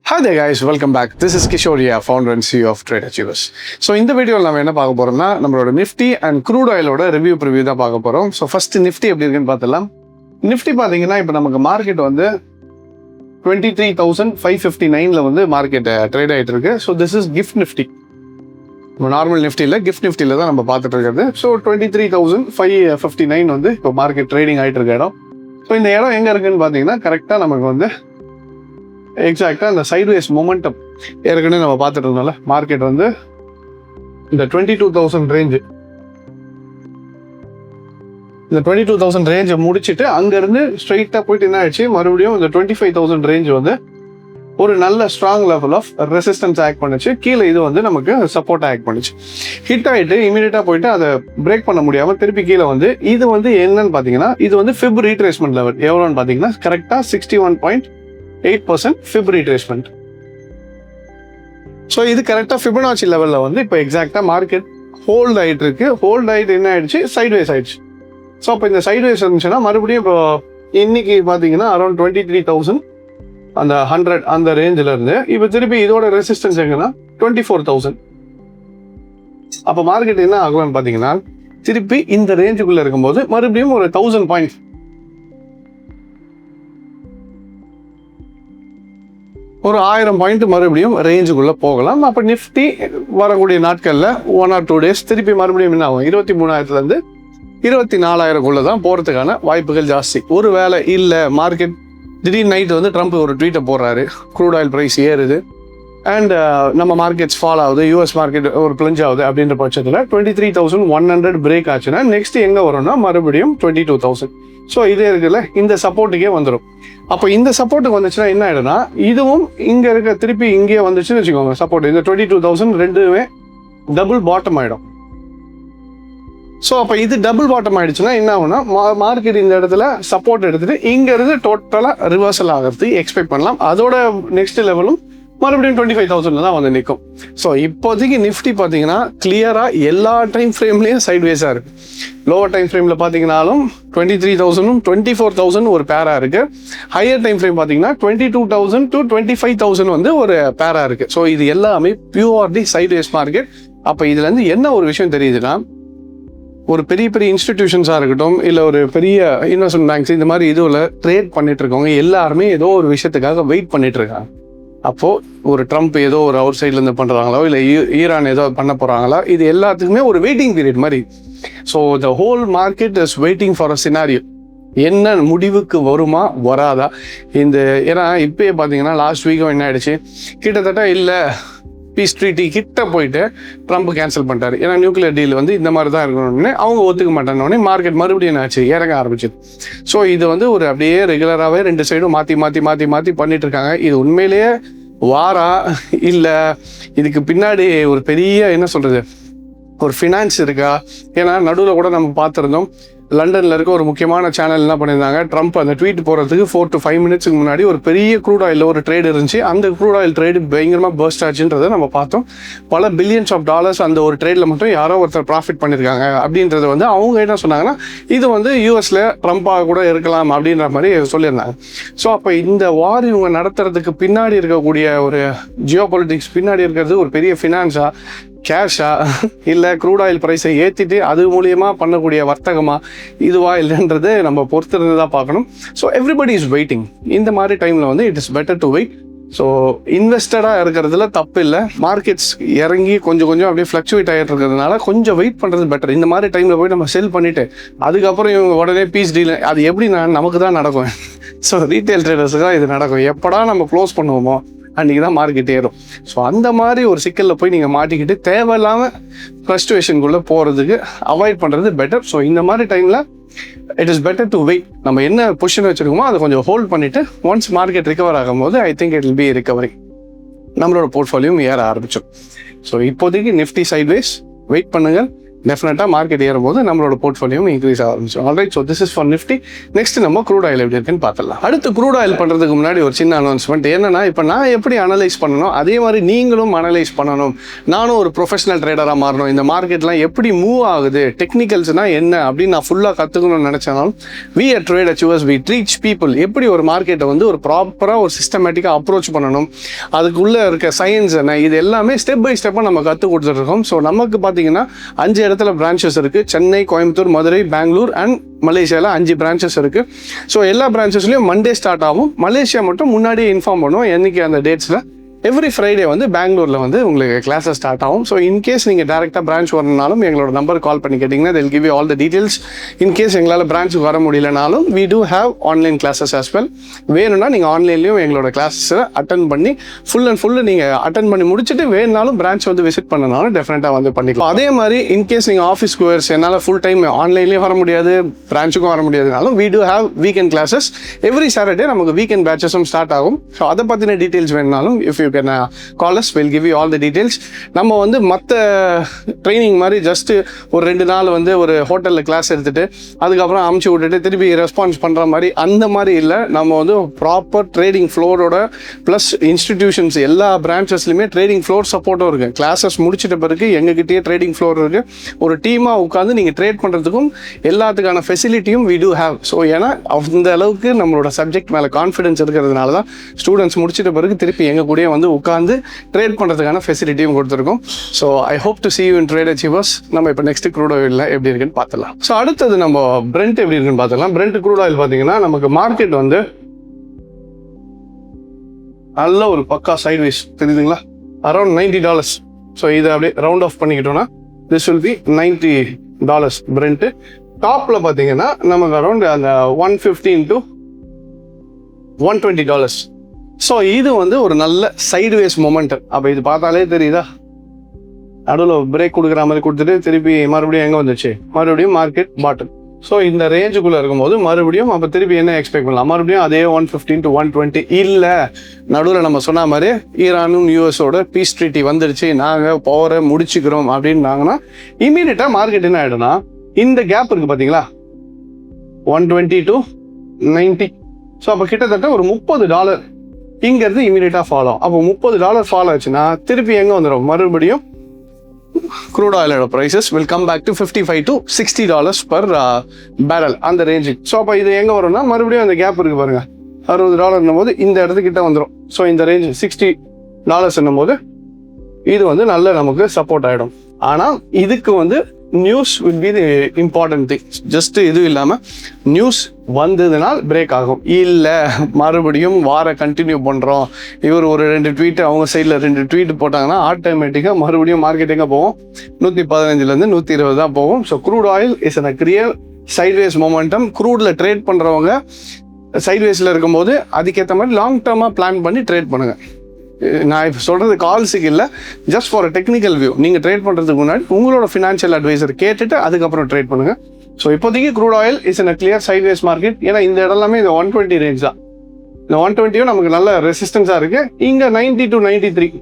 Hi there guys, welcome back. This is Kishoria, founder and CEO of Trade Achievers. So இந்த வீடியோவில் நம்ம என்ன பார்க்க போறோம்னா நம்மளோட நிஃப்டி அண்ட் க்ரூட் ஆயிலோட ரிவ்யூ ப்ரிவ்யூ தான் பார்க்க போறோம். ஸோ ஃபர்ஸ்ட் நிஃப்டி எப்படி இருக்குன்னு பார்த்துலாம். நிஃப்டி பார்த்தீங்கன்னா இப்போ நமக்கு மார்க்கெட் வந்து 23,559 வந்து மார்க்கெட் ட்ரேட் ஆகிட்டு இருக்கு. So this is Gift Nifty. Normal நிஃப்டியில் கிஃப்ட் நிஃப்டியில் தான் நம்ம பார்த்துட்டு இருக்கிறது. ஸோ 23,559 வந்து இப்போ மார்க்கெட் ட்ரேடிங் ஆகிட்டு இருக்க இடம். ஸோ இந்த இடம் எங்கே இருக்குன்னு பார்த்தீங்கன்னா கரெக்டாக நமக்கு வந்து எக்ஸாக்டாக அந்த சைட்வேஸ் மொமெண்டம் ஏற்கனவே நம்ம பார்த்துட்டு இருந்தோம்ல, மார்க்கெட் வந்து இந்த 22,000 ரேஞ்சு, இந்த 22,000 ரேஞ்சை முடிச்சுட்டு அங்கேருந்து ஸ்ட்ரைட்டாக போயிட்டு என்ன ஆயிடுச்சு, மறுபடியும் இந்த 25,000 ரேஞ்ச் வந்து ஒரு நல்ல strong level of resistance act பண்ணுச்சு. கீழே இது வந்து நமக்கு சப்போர்ட் ஆக்ட் பண்ணுச்சு. ஹிட் ஆகிட்டு இமீடியட்டாக போயிட்டு அதை பிரேக் பண்ண முடியாமல் திருப்பி கீழே வந்து இது வந்து என்னன்னு பார்த்தீங்கன்னா இது வந்து ஃபிப் ரீட்ரேஸ்மெண்ட் லெவல் எவ்வளோன்னு பார்த்தீங்கன்னா கரெக்டாக 61.8% ஃபிப் ரீட்ரேஸ்மெண்ட். ஸோ இது கரெக்டாக ஃபிபனாச்சி லெவலில் வந்து இப்போ எக்ஸாக்டாக மார்க்கெட் ஹோல்ட் ஆகிட்டு இருக்கு. ஹோல்ட் ஆகிட்டு என்ன ஆயிடுச்சு, சைட்வேஸ் ஆயிடுச்சு. ஸோ அப்போ இந்த சைட்வேஸ் இருந்துச்சுன்னா மறுபடியும் இப்போ இன்னைக்கு பார்த்தீங்கன்னா அரௌண்ட் 23,000 அந்த 100 அந்த ரேஞ்சில் இருந்து இப்போ திருப்பி இதோட ரெசிஸ்டன்ஸ் எங்கன்னா 24,000. அப்போ மார்க்கெட் என்ன ஆகும்னு பார்த்தீங்கன்னா திருப்பி இந்த ரேஞ்சுக்குள்ளே இருக்கும்போது மறுபடியும் ஒரு 1000 பாயிண்ட்ஸ், ஒரு 1000 பாயிண்ட் மறுபடியும் ரேஞ்சுக்குள்ளே போகலாம். அப்போ நிஃப்டி வரக்கூடிய நாட்களில் 1 or 2 days திருப்பி மறுபடியும் என்ன ஆகும், 23,000 24,000 தான் போகிறதுக்கான வாய்ப்புகள் ஜாஸ்தி. ஒரு வேளை இல்லை மார்க்கெட் திடீர்னு நைட்டு வந்து ட்ரம்ப் ஒரு ட்வீட்டை போடுறாரு, க்ரூட் ஆயில் ப்ரைஸ் ஏறுது அண்ட் நம்ம மார்க்கெட்ஸ் ஃபால் ஆகுது, யூஎஸ் மார்க்கெட் ஒரு பிளஞ்ச் ஆகுது அப்படின்ற பட்சத்தில் 23,100 பிரேக் ஆச்சுன்னா நெக்ஸ்ட் எங்கே வரும்னா மறுபடியும் 22,000. ஸோ இதே இருக்குல்ல, இந்த சப்போர்ட்டுக்கே வந்துடும். அப்போ இந்த சப்போர்ட்டுக்கு வந்துச்சுன்னா என்ன ஆகிடும்னா இதுவும் இங்கே இருக்க திருப்பி இங்கே வந்துச்சுன்னு வச்சுக்கோங்க சப்போர்ட், இந்த 22,000 ரெண்டுமே டபுள் பாட்டம் ஆகிடும். ஸோ அப்போ இது டபுள் பாட்டம் ஆகிடுச்சுன்னா என்ன ஆகும்னா மார்க்கெட் இந்த இடத்துல சப்போர்ட் எடுத்துகிட்டு இங்கேருந்து டோட்டலாக ரிவர்சல் ஆகிறது எக்ஸ்பெக்ட் பண்ணலாம். அதோட நெக்ஸ்ட் லெவலும் மறுபடியும் 25,000 தான் வந்து நிற்கும். ஸோ இப்போதைக்கு நிஃப்டி பார்த்தீங்கன்னா கிளியராக எல்லா டைம் ஃப்ரேம்லேயும் சைட்வேஸாக இருக்குது. லோவர் டைம் ஃப்ரேமில் பார்த்தீங்கன்னாலும் 23,000 24,000 ஒரு பேராக இருக்குது. ஹையர் டைம் ஃப்ரேம் பார்த்தீங்கன்னா 22,000 to 25,000 வந்து ஒரு பேராக இருக்குது. ஸோ இது எல்லாமே பியூர்லி சைட்வேஸ் மார்க்கெட். அப்போ இதுலேருந்து என்ன ஒரு விஷயம் தெரியுதுன்னா, ஒரு பெரிய பெரிய இன்ஸ்டிடியூஷன்ஸாக இருக்கட்டும் இல்லை ஒரு பெரிய இன்வெஸ்ட்மெண்ட் பேங்க்ஸ் இந்த மாதிரி இதுவில் ட்ரேட் பண்ணிட்டு இருக்கவங்க எல்லாருமே ஏதோ ஒரு விஷயத்துக்காக வெயிட் பண்ணிட்டு இருக்காங்க. அப்போது ஒரு ட்ரம்ப் ஏதோ ஒரு அவுட் சைட்லேருந்து பண்ணுறாங்களோ இல்லை ஈரான் ஏதோ பண்ண போகிறாங்களா, இது எல்லாத்துக்குமே ஒரு வெயிட்டிங் பீரியட் மாதிரி. So the whole market is waiting for a scenario, என்ன முடிவுக்கு வருமா வராதா. இந்த ஏன்னா இப்போயே பார்த்தீங்கன்னா லாஸ்ட் வீக்கும் என்ன ஆயிடுச்சு, கிட்டத்தட்ட இல்லை பீஸ் ட்ரீட்டி கிட்ட போயிட்டு ட்ரம்ப் கேன்சல் பண்ணிட்டாரு. ஏன்னா நியூக்ளியர் டீல் வந்து இந்த மாதிரி தான் இருக்கணும்னு அவங்க ஒத்துக்க மாட்டேன்னொடனே மார்க்கெட் மறுபடியும் என்னாச்சு, இறங்க ஆரம்பிச்சிது. ஸோ இது வந்து ஒரு அப்படியே ரெகுலராகவே ரெண்டு சைடும் மாற்றி பண்ணிட்டு இருக்காங்க. இது உண்மையிலேயே வாரா இல்லை இதுக்கு பின்னாடி ஒரு பெரிய என்ன சொல்கிறது ஒரு ஃபினான்ஸ் இருக்கா? ஏன்னா நடுவில் கூட நம்ம பார்த்துருந்தோம், லண்டனில் இருக்க ஒரு முக்கியமான சேனல் என்ன பண்ணியிருந்தாங்க, ட்ரம்ப் அந்த ட்வீட் போகிறதுக்கு 4 to 5 minutes முன்னாடி ஒரு பெரிய க்ரூட் ஆயிலில் ஒரு ட்ரேட் இருந்துச்சு. அந்த க்ரூட் ஆயில் ட்ரேடு பயங்கரமாக பர்ஸ்ட் ஆச்சுன்றதை நம்ம பார்த்தோம். பல பில்லியன்ஸ் ஆஃப் டாலர்ஸ் அந்த ஒரு ட்ரேடில் மட்டும் யாரோ ஒருத்தர் ப்ராஃபிட் பண்ணியிருக்காங்க அப்படின்றது வந்து அவங்க என்ன சொன்னாங்கன்னா இது வந்து யூஎஸில் ட்ரம்ப்பாக கூட இருக்கலாம் அப்படின்ற மாதிரி சொல்லியிருந்தாங்க. ஸோ அப்போ இந்த வார் இவங்க நடத்துறதுக்கு பின்னாடி இருக்கக்கூடிய ஒரு ஜியோ பொலிட்டிக்ஸ் பின்னாடி இருக்கிறது ஒரு பெரிய ஃபினான்ஸா, கேஷா, இல்லை க்ரூட் ஆயில் ப்ரைஸை ஏற்றிட்டு அது மூலியமாக பண்ணக்கூடிய வர்த்தகமா இதுவா இல்லைன்றது நம்ம பொறுத்திருந்து தான் பார்க்கணும். So everybody is waiting. இந்த மாதிரி டைமில் வந்து it is better to wait. So இன்வெஸ்டடாக இருக்கிறதுல தப்பு இல்லை. மார்க்கெட்ஸ் இறங்கி கொஞ்சம் அப்படியே ஃப்ளக்சுவேட் ஆகிட்டு இருக்கிறதுனால கொஞ்சம் வெயிட் பண்ணுறது பெட்டர். இந்த மாதிரி டைமில் போய் நம்ம செல் பண்ணிவிட்டு அதுக்கப்புறம் இவங்க உடனே பீஸ் டீல் அது எப்படி நமக்கு தான் நடக்கும். ஸோ ரீட்டைல் ட்ரேடர்ஸுக்கு தான் இது நடக்கும். எப்படா நம்ம க்ளோஸ் பண்ணுவோமோ அன்றைக்கி தான் மார்க்கெட் ஏறும். ஸோ அந்த மாதிரி ஒரு சிக்கலில் போய் நீங்கள் மாட்டிக்கிட்டு தேவையில்லாமல் ஃப்ரஸ்ட்ரேஷனுக்குள்ளே போகிறதுக்கு அவாய்ட் பண்ணுறது பெட்டர். ஸோ இந்த மாதிரி டைமில் it is better to wait. நம்ம என்ன பொசிஷன் வச்சுருக்கோமோ அதை கொஞ்சம் ஹோல்ட் பண்ணிவிட்டு ஒன்ஸ் மார்க்கெட் ரிகவர் ஆகும்போது I think it will be recovery, நம்மளோட போர்ட்ஃபோலியோவும் ஏற ஆரம்பிச்சோம். ஸோ இப்போதைக்கு நிஃப்டி சைட்வேஸ் வெயிட் பண்ணுங்கள். டெஃபினட்டாக மார்க்கெட் ஏறும்போது நம்மளோட போர்ட்ஃபோலியோவும் இன்க்ரீஸ் ஆக ஆரம்பிச்சிடும். Alright, so this is for Nifty. Next நம்ம க்ரூட் ஆயில் எப்படி இருக்குன்னு பார்த்துடலாம். அடுத்து க்ரூட் ஆயில் பண்ணுறதுக்கு முன்னாடி ஒரு சின்ன அனௌன்ஸ்மெண்ட் என்னன்னா, இப்போ நான் எப்படி அனலைஸ் பண்ணணும் அதே மாதிரி நீங்களும் அனலைஸ் பண்ணணும். நானும் ஒரு ப்ரொஃபஷனல் ட்ரேடராக மாறணும், இந்த மார்க்கெட்லாம் எப்படி மூவ் ஆகுது, டெக்னிக்கல்ஸ்னால் என்ன அப்படின்னு நான் ஃபுல்லாக கற்றுக்கணும்னு நினச்சாலும் we at Trade Achievers we teach people எப்படி ஒரு மார்க்கெட்டை வந்து ஒரு ப்ராப்பராக ஒரு சிஸ்டமேட்டிக்காக அப்ரோச் பண்ணணும், அதுக்குள்ளே இருக்க சயின்ஸ் என்ன, இது எல்லாமே ஸ்டெப் பை ஸ்டெப்பாக நம்ம கற்றுக் கொடுத்துட்ருக்கோம். ஸோ நமக்கு பார்த்தீங்கன்னா 5 இடத்துல பிரான்ச்சஸ் இருக்குது. சென்னை, கோயம்புத்தூர், மதுரை, பெங்களூர் அண்ட் மலேசியாவில் 5 பிரான்ச்சஸ் இருக்குது. ஸோ எல்லா பிரான்ச்சஸ்லையும் மண்டே ஸ்டார்ட் ஆகும். மலேசியா மட்டும் முன்னாடியே இன்ஃபார்ம் பண்ணுவோம் என்றைக்கு அந்த டேட்ஸில். எவ்ரி ஃப்ரைடே வந்து பெங்களூரில் வந்து உங்களுக்கு கிளாஸஸ் ஸ்டார்ட் ஆகும். ஸோ இன்கேஸ் நீங்கள் டேரெக்டாக பிரான்ச் வரணுனாலும் எங்களோட நம்பர் கால் பண்ணி கேட்டிங்கன்னா they'll give you all the details. In case எங்களால் பிரான்ச்சுக்கு வர முடியலனாலும் we do have online classes as well. வேணும்னா நீங்கள் ஆன்லைன்லேயும் எங்களோட கிளாஸஸை அட்டன் பண்ணி ஃபுல் அண்ட் ஃபுல்லு நீங்கள் அட்டன் பண்ணி முடிச்சுட்டு வேணுனாலும் பிரான்ச் வந்து விசிட் பண்ணனாலும் டெஃபினட்டாக வந்து பண்ணிக்கலாம். அதே மாதிரி இன்கேஸ் நீங்கள் ஆஃபீஸ் கோயர்ஸ் என்னால் ஃபுல் டைம் ஆன்லைன்லேயும் வர முடியாது, பிரான்ச்சுக்கும் வர முடியாதுனாலும் we do have weekend classes. Every Saturday நமக்கு வீக்கெண்ட் பேட்சஸும் ஸ்டார்ட் ஆகும். ஸோ அதை பற்றின டீட்டெயில்ஸ் வேணுனாலும் if you can call us, we'll give you all the details. நம்ம வந்து மற்ற ட்ரைனிங் மாதிரி ஜஸ்ட் ஒரு 2 நாள் வந்து ஒரு ஹோட்டலில் கிளாஸ் எடுத்துகிட்டு அதுக்கப்புறம் அமுச்சு விட்டுட்டு திருப்பி ரெஸ்பான்ஸ் பண்ணுற மாதிரி அந்த மாதிரி இல்லை. நம்ம வந்து ப்ராப்பர் ட்ரேடிங் ஃப்ளோரோட ப்ளஸ் இன்ஸ்டிடியூஷன்ஸ் எல்லா பிரான்ச்சஸ்லையுமே ட்ரேடிங் ஃப்ளோர் சப்போர்ட்டும் இருக்குது. கிளாஸஸ் முடிச்சிட்ட பிறகு எங்ககிட்டயே ட்ரேடிங் ஃப்ளோர் இருக்குது. ஒரு டீமாக உட்காந்து நீங்கள் ட்ரேட் பண்ணுறதுக்கும் எல்லாத்துக்கான ஃபெசிலிட்டியும் we do have. ஸோ ஏன்னா அந்த அளவுக்கு நம்மளோட சப்ஜெக்ட் மேலே கான்ஃபிடன்ஸ் இருக்கிறதுனால தான் ஸ்டூடெண்ட்ஸ் முடிச்சிட்ட பிறகு திருப்பி எங்கள் கூடயே வந்து உட்காந்து ட்ரேட் பண்ணுறதுக்கான ஃபெசிலிட்டியும் கொடுத்துருக்கோம். So I hope to see you in Trade Achievers. நம்ம இப்போ நெக்ஸ்ட் க்ரூட் ஆயிலில் எப்படி இருக்குன்னு பார்த்துலாம். ஸோ அடுத்தது நம்ம பிரெண்ட் எப்படி இருக்குன்னு பார்த்துலாம். பிரெண்ட் க்ரூட் ஆயில் பார்த்தீங்கன்னா நமக்கு மார்க்கெட் வந்து நல்ல ஒரு பக்கா சைட்வைஸ் தெரியுதுங்களா, அரௌண்ட் $90. ஸோ இதை அப்படியே ரவுண்ட் ஆஃப் பண்ணிக்கிட்டோம்னா திஸ் வில் பி $90 பிரெண்ட்டு. டாப்பில் பார்த்தீங்கன்னா நமக்கு அரௌண்ட் அந்த $115 to $120. ஸோ இது வந்து ஒரு நல்ல சைட்வேஸ் மொமெண்டம். அப்போ இது பார்த்தாலே தெரியுதா, நடுவில் பிரேக் கொடுக்குற மாதிரி கொடுத்துட்டு திருப்பி மறுபடியும் எங்கே வந்துச்சு, மறுபடியும் மார்க்கெட் பாட்டம். ஸோ இந்த ரேஞ்சுக்குள்ளே இருக்கும்போது மறுபடியும் அப்போ திருப்பி என்ன எக்ஸ்பெக்ட் பண்ணலாம், மறுபடியும் அதே 115 to 120. இல்லை நடுவில் நம்ம சொன்ன மாதிரி ஈரானும் யூஎஸோட பீஸ் ட்ரீட்டி வந்துடுச்சு, நாங்கள் பவரை முடிச்சுக்கிறோம் அப்படின்னாங்கன்னா இமீடியட்டாக மார்க்கெட் என்ன ஆகிடும்னா இந்த கேப் இருக்குது பார்த்தீங்களா, 120 to 90. ஸோ அப்போ கிட்டத்தட்ட ஒரு $30 இங்கிறது இமீடியட்டாக ஃபாலோ. அப்போ $30 ஃபாலோ ஆச்சுன்னா திருப்பி எங்கே வந்துடும், மறுபடியும் க்ரூட் ஆயிலோட prices will come back to $55 to $60 per barrel அந்த ரேஞ்சுக்கு. ஸோ அப்போ இது எங்கே வரும்னா மறுபடியும் அந்த கேப் இருக்குது பாருங்க, $60 போது இந்த இடத்துக்கிட்ட வந்துடும். ஸோ இந்த ரேஞ்ச் $60 போது இது வந்து நல்ல நமக்கு சப்போர்ட் ஆகிடும். ஆனால் இதுக்கு வந்து news will be the important thing. Just இது இல்லாமல் நியூஸ் வந்ததுனால் பிரேக் ஆகும். இல்லை மறுபடியும் வார கண்டினியூ பண்ணுறோம், இவர் ஒரு 2 ட்வீட் அவங்க சைடில் 2 ட்வீட் போட்டாங்கன்னா ஆட்டோமேட்டிக்காக மறுபடியும் மார்க்கெட் எங்கே போகும், 115 120 தான் போகும். So crude oil is a clear sideways momentum. க்ரூடில் ட்ரேட் பண்ணுறவங்க சைட்வேஸில் இருக்கும்போது அதுக்கேற்ற மாதிரி லாங் டேர்மாக பிளான் பண்ணி ட்ரேட் பண்ணுங்கள். நான் இப்போ சொல்கிறது கால்ஸுக்கு இல்லை, ஜஸ்ட் ஃபார் டெக்னிக்கல் வியூ. நீங்கள் ட்ரேட் பண்ணுறதுக்கு முன்னாடி உங்களோட ஃபினான்ஷியல் அட்வைசர் கேட்டுட்டு அதுக்கப்புறம் ட்ரேட் பண்ணுங்கள். ஸோ இப்போதைக்கு crude oil is in a clear sideways market. ஏன்னா இந்த இடம்லாமே இந்த 120 ரேஞ்ச் தான். இந்த 120 நமக்கு நல்ல ரெசிஸ்டன்ஸாக இருக்குது. இங்கே 90 to 93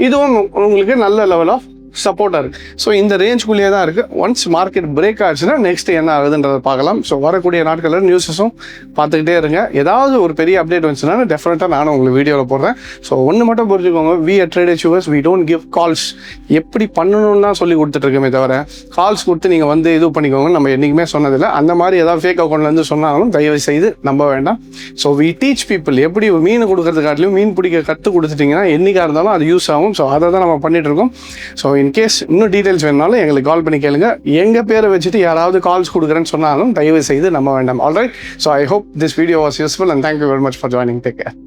இதுவும் உங்களுக்கு நல்ல லெவல் ஆஃப் சப்போர்ட்டாக இருக்குது. ஸோ இந்த ரேஞ்சுக்குள்ளேயே தான் இருக்குது. ஒன்ஸ் மார்க்கெட் பிரேக் ஆச்சுன்னா நெக்ஸ்ட் என்ன ஆகுதுன்றதை பார்க்கலாம். ஸோ வரக்கூடிய நாட்களில் நியூஸஸும் பார்த்துக்கிட்டே இருங்க. ஏதாவது ஒரு பெரிய அப்டேட் வந்துச்சுன்னா டெஃபினட்டாக நானும் உங்களுக்கு வீடியோவில் போடுறேன். ஸோ ஒன்று மட்டும் புரிஞ்சுக்கோங்க, we at Trade Achievers we don't give calls. எப்படி பண்ணணும்னு தான் சொல்லி கொடுத்துட்ருக்கோமே தவிர கால்ஸ் கொடுத்து நீங்கள் வந்து இது பண்ணிக்கோங்க நம்ம என்றைக்குமே சொன்னதில்லை. அந்த மாதிரி ஏதாவது ஃபேக் அக்கௌண்ட்லேருந்து சொன்னாலும் தயவு செய்து நம்ப வேண்டாம். ஸோ வி டீச் பீப்புள் எப்படி மீன் கொடுக்கறதுக்காட்டிலையும் மீன் பிடிக்க கற்றுக் கொடுத்துட்டிங்கன்னா என்றைக்காக இருந்தாலும் அது யூஸ் ஆகும். ஸோ அதை தான் நம்ம பண்ணிகிட்டு இருக்கோம். ஸோ இன்கேஸ் இன்னும் டீடைல்ஸ் வேணுனாலும் எங்களுக்கு கால் பண்ணி கேளுங்க. எங்கள் பேரை வச்சுட்டு யாராவது கால்ஸ் கொடுக்குறேன்னு சொன்னாலும் தயவு செய்து நம்ப வேண்டாம். Alright, so I hope this video was useful and thank you very much for joining. Take care.